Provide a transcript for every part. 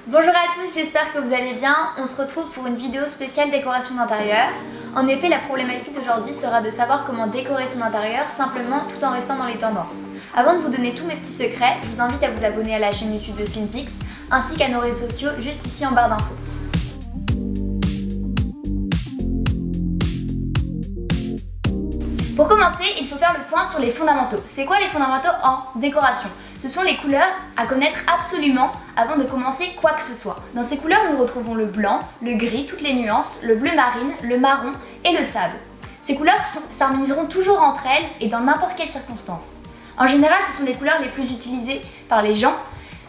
Bonjour à tous, j'espère que vous allez bien. On se retrouve pour une vidéo spéciale décoration d'intérieur. En effet, la problématique d'aujourd'hui sera de savoir comment décorer son intérieur simplement tout en restant dans les tendances. Avant de vous donner tous mes petits secrets, je vous invite à vous abonner à la chaîne YouTube de Slimpix ainsi qu'à nos réseaux sociaux juste ici en barre d'infos. Pour commencer, il faut faire le point sur les fondamentaux. C'est quoi les fondamentaux en décoration? Ce sont les couleurs à connaître absolument avant de commencer quoi que ce soit. Dans ces couleurs, nous retrouvons le blanc, le gris, toutes les nuances, le bleu marine, le marron et le sable. Ces couleurs s'harmoniseront toujours entre elles et dans n'importe quelle circonstance. En général, ce sont les couleurs les plus utilisées par les gens,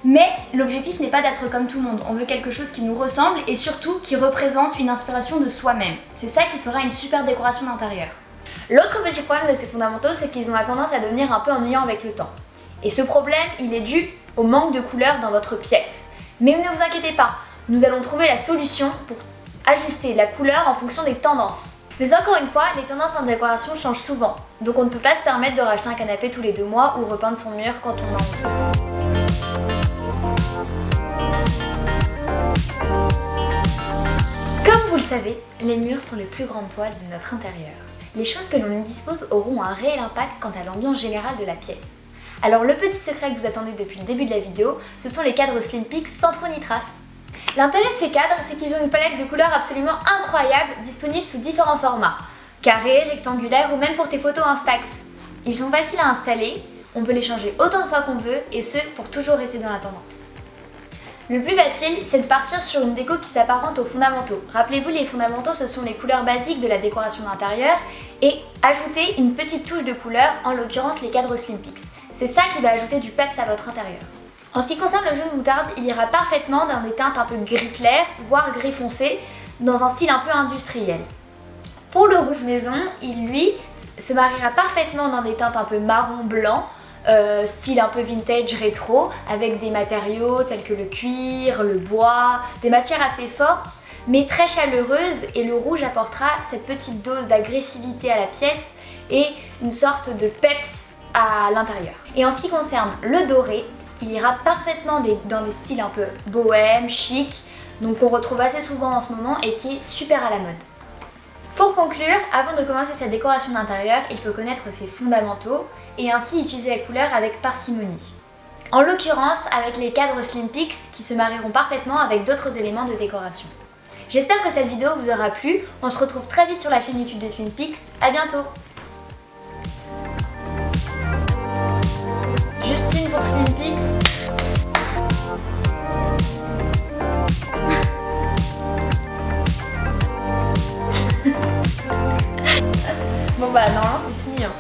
mais l'objectif n'est pas d'être comme tout le monde. On veut quelque chose qui nous ressemble et surtout qui représente une inspiration de soi-même. C'est ça qui fera une super décoration d'intérieur. L'autre petit problème de ces fondamentaux, c'est qu'ils ont la tendance à devenir un peu ennuyants avec le temps. Et ce problème, il est dû au manque de couleurs dans votre pièce. Mais ne vous inquiétez pas, nous allons trouver la solution pour ajuster la couleur en fonction des tendances. Mais encore une fois, les tendances en décoration changent souvent, donc on ne peut pas se permettre de racheter un canapé tous les 2 mois ou repeindre son mur quand on a envie. Comme vous le savez, les murs sont les plus grandes toiles de notre intérieur. Les choses que l'on y dispose auront un réel impact quant à l'ambiance générale de la pièce. Alors le petit secret que vous attendez depuis le début de la vidéo, ce sont les cadres Slimpix sans trop ni trace. L'intérêt de ces cadres, c'est qu'ils ont une palette de couleurs absolument incroyable, disponible sous différents formats. Carré, rectangulaire ou même pour tes photos Instax. Ils sont faciles à installer, on peut les changer autant de fois qu'on veut et ce pour toujours rester dans la tendance. Le plus facile, c'est de partir sur une déco qui s'apparente aux fondamentaux. Rappelez-vous, les fondamentaux, ce sont les couleurs basiques de la décoration d'intérieur et ajouter une petite touche de couleur, en l'occurrence les cadres Slimpix. C'est ça qui va ajouter du peps à votre intérieur. En ce qui concerne le jaune moutarde, il ira parfaitement dans des teintes un peu gris clair, voire gris foncé, dans un style un peu industriel. Pour le rouge maison, il lui se mariera parfaitement dans des teintes un peu marron-blanc, style un peu vintage rétro, avec des matériaux tels que le cuir, le bois, des matières assez fortes mais très chaleureuses, et le rouge apportera cette petite dose d'agressivité à la pièce et une sorte de peps à l'intérieur. Et en ce qui concerne le doré, il ira parfaitement dans des styles un peu bohème, chic, donc qu'on retrouve assez souvent en ce moment et qui est super à la mode. Pour conclure, avant de commencer sa décoration d'intérieur, il faut connaître ses fondamentaux et ainsi utiliser la couleur avec parcimonie. En l'occurrence, avec les cadres Slimpix qui se marieront parfaitement avec d'autres éléments de décoration. J'espère que cette vidéo vous aura plu. On se retrouve très vite sur la chaîne YouTube de Slimpix. À bientôt. Justine pour Slimpix. Bon bah normalement c'est fini hein.